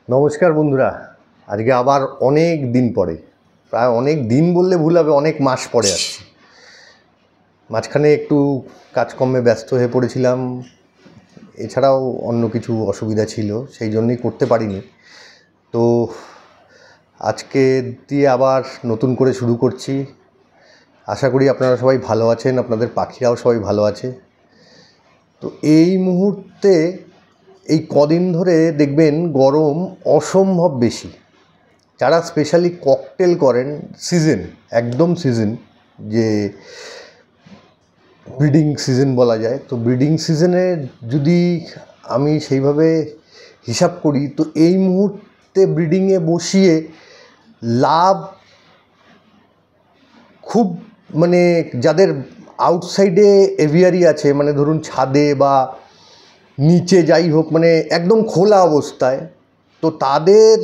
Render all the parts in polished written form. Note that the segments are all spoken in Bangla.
নমস্কার বন্ধুরা, আজকে আবার অনেক দিন পরে, প্রায় অনেক দিন বললে ভুল হবে, অনেক মাস পরে আসছি। মাঝখানে একটু কাজকর্মে ব্যস্ত হয়ে পড়েছিলাম, এছাড়াও অন্য কিছু অসুবিধা ছিল, সেই জন্যই করতে পারিনি। তো আজকে দিয়ে আবার নতুন করে শুরু করছি। আশা করি আপনারা সবাই ভালো আছেন, আপনাদের পাখিরাও সবাই ভালো আছে। তো এই মুহূর্তে এই কদিন ধরে দেখবেন গরম অসম্ভব বেশি। যারা স্পেশালি ককটেল করেন, সিজন একদম সিজন, যে ব্রিডিং সিজন বলা যায়, তো ব্রিডিং সিজনে যদি আমি সেইভাবে হিসাব করি তো এই মুহূর্তে ব্রিডিংয়ে বসিয়ে লাভ খুব, মানে যাদের আউটসাইডে এভিয়ারি আছে, মানে ধরুন ছাদে বা নিচে যাই হোক, মানে একদম খোলা অবস্থায়, তো তাদের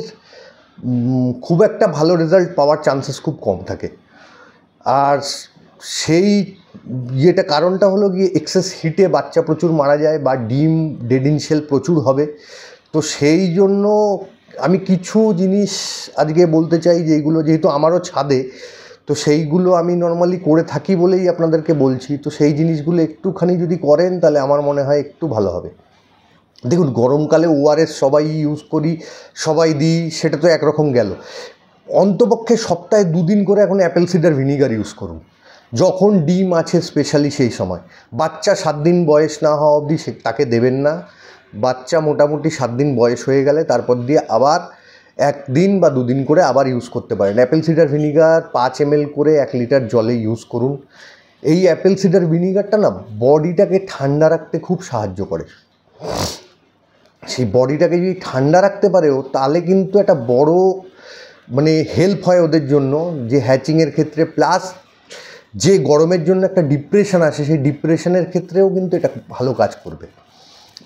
খুব একটা ভালো রেজাল্ট পাওয়ার চান্সেস খুব কম থাকে। আর সেই ইয়েটা কারণটা হলো গিয়ে এক্সেস হিটে বাচ্চা প্রচুর মারা যায় বা ডিম ডেড ইন সেল প্রচুর হবে। তো সেই জন্য আমি কিছু জিনিস আজকে বলতে চাই, যেইগুলো যেহেতু আমারও ছাদে, তো সেইগুলো আমি নর্মালি করে থাকি বলেই আপনাদেরকে বলছি। তো সেই জিনিসগুলো একটুখানি যদি করেন তাহলে আমার মনে হয় একটু ভালো হবে। দেখুন, গরমকালে ওআরএস সবাই ইউজ করি, সবাই দিই, সেটা তো একরকম গেল। অন্তপক্ষে সপ্তাহে 2 দিন করে এখন অ্যাপেল সিডার ভিনিগার ইউজ করুন, যখন ডিম আছে স্পেশালি সেই সময়। বাচ্চা 7 দিন বয়স না হওয়া অবধি তাকে দেবেন না। বাচ্চা মোটামুটি 7 দিন বয়স হয়ে গেলে তারপর দিয়ে আবার 1 দিন বা 2 দিন করে আবার ইউজ করতে পারেন। অ্যাপেল সিডার ভিনিগার 5 ml করে 1 লিটার জলে ইউজ করুন। এই অ্যাপেল সিডার ভিনিগারটা না বডিটাকে ঠান্ডা রাখতে খুব সাহায্য করে। সেই বডিটাকে যদি ঠান্ডা রাখতে পারেও তাহলে কিন্তু একটা বড় মানে হেল্প হয় ওদের জন্য, যে হ্যাচিংয়ের ক্ষেত্রে, প্লাস যে গরমের জন্য একটা ডিপ্রেশন আসে, সেই ডিপ্রেশনের ক্ষেত্রেও কিন্তু এটা ভালো কাজ করবে।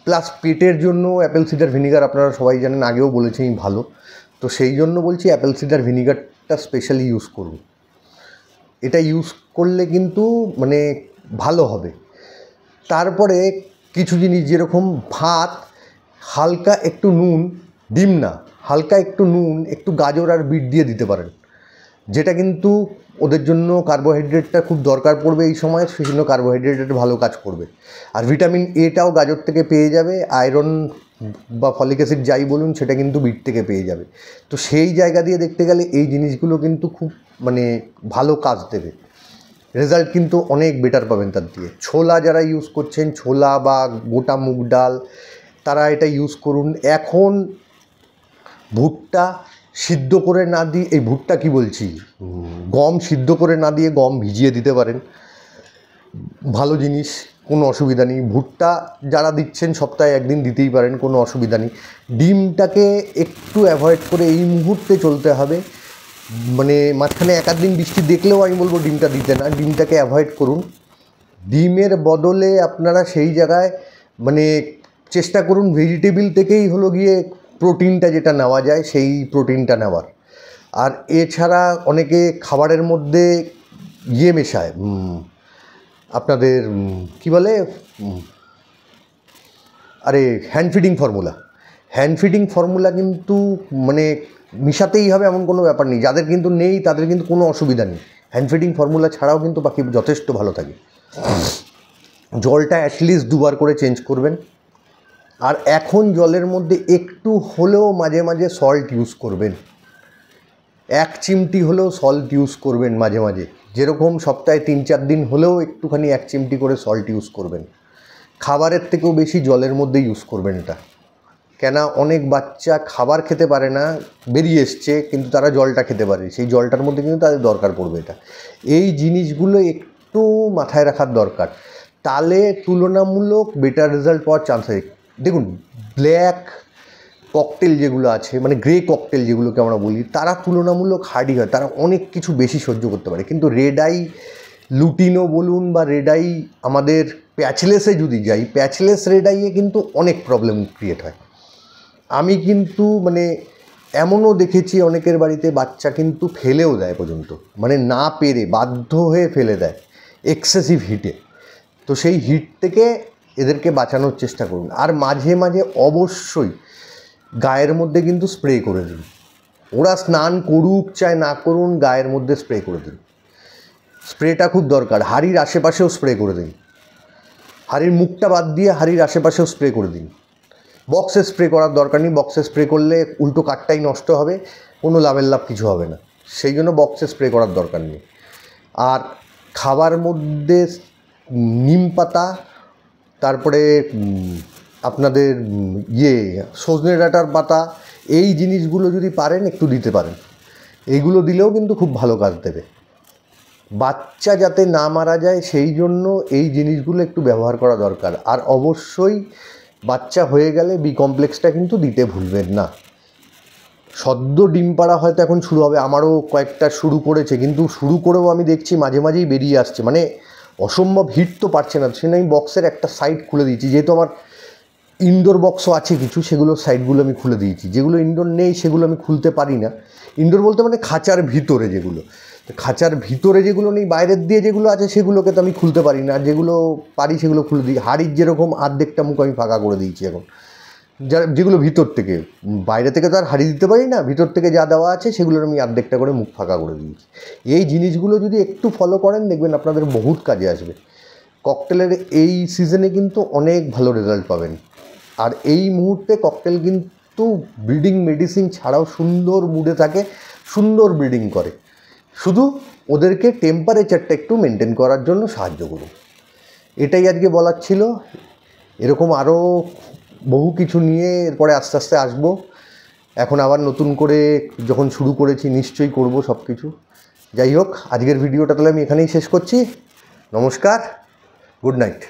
প্লাস পেটের জন্য অ্যাপেল সিডার ভিনিগার আপনারা সবাই জানেন, আগেও বলেছি ভালো। তো সেই জন্য বলছি অ্যাপেল সিডার ভিনিগারটা স্পেশালি ইউজ করুন। এটা ইউজ করলে কিন্তু মানে ভালো হবে। তারপরে কিছু জিনিস, যেরকম ভাত, হালকা একটু নুন, ডিম না, হালকা একটু নুন, একটু গাজর আর বিট দিয়ে দিতে পারেন, যেটা কিন্তু ওদের জন্য কার্বোহাইড্রেটটা খুব দরকার পড়বে এই সময়, সেই জন্য কার্বোহাইড্রেটের ভালো কাজ করবে। আর ভিটামিন এটাও গাজর থেকে পেয়ে যাবে, আয়রন বা ফলিক অ্যাসিড যাই বলুন সেটা কিন্তু বিট থেকে পেয়ে যাবে। তো সেই জায়গা দিয়ে দেখতে গেলে এই জিনিসগুলো কিন্তু খুব মানে ভালো কাজ দেবে, রেজাল্ট কিন্তু অনেক বেটার পাবেন তার দিয়ে। ছোলা যারা ইউজ করছেন, ছোলা বা গোটা মুগ ডাল, তারা এটা ইউজ করুন। এখন ভুট্টা সিদ্ধ করে না দিয়ে, এই ভুট্টা কি বলছি, গম সিদ্ধ করে না দিয়ে গম ভিজিয়ে দিতে পারেন, ভালো জিনিস, কোনো অসুবিধা নেই। ভুট্টা যারা দিচ্ছেন সপ্তাহে 1 দিন দিতেই পারেন, কোনো অসুবিধা নেই। ডিমটাকে একটু অ্যাভয়েড করে এই মুহূর্তে চলতে হবে, মানে মাঝখানে 1-8 দিন বৃষ্টি দেখলেও আমি বলবো ডিমটা দিতে না, ডিমটাকে অ্যাভয়েড করুন। ডিমের বদলে আপনারা সেই জায়গায় মানে চেষ্টা করুন ভেজিটেবিল থেকেই হলো গিয়ে প্রোটিনটা যেটা নেওয়া যায় সেই প্রোটিনটা নেওয়ার। আর এছাড়া অনেকে খাবারের মধ্যে ইয়ে মেশায়, আপনাদের কি বলে, আরে hand feeding formula. Hand feeding formula কিন্তু মানে মিশাতেই হবে এমন কোনো ব্যাপার নেই, যাদের কিন্তু নেই তাদের কিন্তু কোনো অসুবিধা নেই। হ্যান্ড ফিডিং ফর্মুলা ছাড়াও কিন্তু পাখি যথেষ্ট ভালো থাকে। জলটা অ্যাটলিস্ট 2 বার করে চেঞ্জ করবেন। আর এখন জলের মধ্যে একটু হলেও মাঝে মাঝে সল্ট ইউজ করবেন, 1 চিমটি হলেও সল্ট ইউজ করবেন মাঝে মাঝে, যেরকম সপ্তাহে 3-4 দিন হলেও একটুখানি 1 চিমটি করে সল্ট ইউজ করবেন। খাবারের থেকেও বেশি জলের মধ্যে ইউজ করবেন এটা। কেন, অনেক বাচ্চা খাবার খেতে পারে না, বেরিয়ে এসছে, কিন্তু তারা জলটা খেতে পারে, সেই জলটার মধ্যে কিন্তু তাদের দরকার পড়বে এটা। এই জিনিসগুলো একটু মাথায় রাখার দরকার, তাহলে তুলনামূলক বেটার রেজাল্ট পাওয়ার চান্স আছে। দেখুন, ব্ল্যাক ককটেল যেগুলো আছে, মানে গ্রে ককটেল যেগুলোকে আমরা বলি, তারা তুলনামূলক হার্ডি হয়, তারা অনেক কিছু বেশি সহ্য করতে পারে। কিন্তু রেড আই লুটিনো বলুন বা রেড আই, আমাদের প্যাচলেসে যদি যাই, প্যাচলেস রেড আইয়ে কিন্তু অনেক প্রবলেম ক্রিয়েট হয়। আমি কিন্তু মানে এমনও দেখেছি অনেকের বাড়িতে বাচ্চা কিন্তু ফেলেও দেয় পর্যন্ত, মানে না পেরে বাধ্য হয়ে ফেলে দেয় এক্সেসিভ হিটে। তো সেই হিট থেকে এদেরকে বাঁচানোর চেষ্টা করুন। আর মাঝে মাঝে অবশ্যই গায়ের মধ্যে কিন্তু স্প্রে করে দিন। ওরা স্নান করুক চাই না করুন, গায়ের মধ্যে স্প্রে করে দিন। স্প্রেটা খুব দরকার। হাঁড়ির আশেপাশেও স্প্রে করে দিন, হাঁড়ির মুখটা বাদ দিয়ে হাঁড়ির আশেপাশেও স্প্রে করে দিন। বক্সে স্প্রে করার দরকার নেই, বক্সে স্প্রে করলে উল্টো কাঠটাই নষ্ট হবে, কোনো লাভের লাভ কিছু হবে না, সেই জন্য বক্সে স্প্রে করার দরকার নেই। আর খাবার মধ্যে নিম পাতা, তারপরে আপনাদের সজনে ডাঁটার পাতা, এই জিনিসগুলো যদি পারেন একটু দিতে পারেন, এইগুলো দিলেও কিন্তু খুব ভালো কাজ দেবে। বাচ্চা যাতে না মারা যায় সেই জন্য এই জিনিসগুলো একটু ব্যবহার করা দরকার। আর অবশ্যই বাচ্চা হয়ে গেলে বি কমপ্লেক্সটা কিন্তু দিতে ভুলবেন না। সদ্য ডিম পাড়া হয়তো এখন শুরু হবে, আমারও কয়েকটা শুরু করেছে, কিন্তু শুরু করেও আমি দেখছি মাঝে মাঝেই বেরিয়ে আসছে, মানে অসম্ভব হিট তো পারছে না। সেজন্য আমি বক্সের একটা সাইড খুলে দিয়েছি, যেহেতু আমার ইনডোর বক্সও আছে কিছু, সেগুলোর সাইডগুলো আমি খুলে দিয়েছি। যেগুলো ইনডোর নেই সেগুলো আমি খুলতে পারি না। ইনডোর বলতে মানে খাঁচার ভিতরে যেগুলো, খাঁচার ভিতরে যেগুলো নেই, বাইরের দিয়ে যেগুলো আছে সেগুলোকে তো আমি খুলতে পারি না। যেগুলো পারি সেগুলো খুলে দিই। হাঁড়ির যেরকম অর্ধেকটা মুখ আমি ফাঁকা করে দিয়েছি এখন, যেগুলো ভিতর থেকে, বাইরে থেকে তো আর হাঁড়ি দিতে পারি না, ভিতর থেকে যা দেওয়া আছে সেগুলোর আমি অর্ধেকটা করে মুখ ফাঁকা করে দিয়েছি। এই জিনিসগুলো যদি একটু ফলো করেন দেখবেন আপনাদের বহুত কাজে আসবে। ককটেলের এই সিজনে কিন্তু অনেক ভালো রেজাল্ট পাবেন। আর এই মুহূর্তে ককটেল কিন্তু ব্রিডিং মেডিসিন ছাড়াও সুন্দর মুডে থাকে, সুন্দর ব্রিডিং করে। শুধু ওদেরকে টেম্পারেচারটা একটু মেনটেন করার জন্য সাহায্য করুন। এটাই আজকে বলার ছিল। এরকম আরও বহু কিছু নিয়ে এরপরে আস্তে আস্তে আসবো। এখন আবার নতুন করে যখন শুরু করেছি নিশ্চয়ই করব সব কিছু। যাই হোক, আজকের ভিডিওটা তাহলে আমি এখানেই শেষ করছি। নমস্কার, গুড নাইট।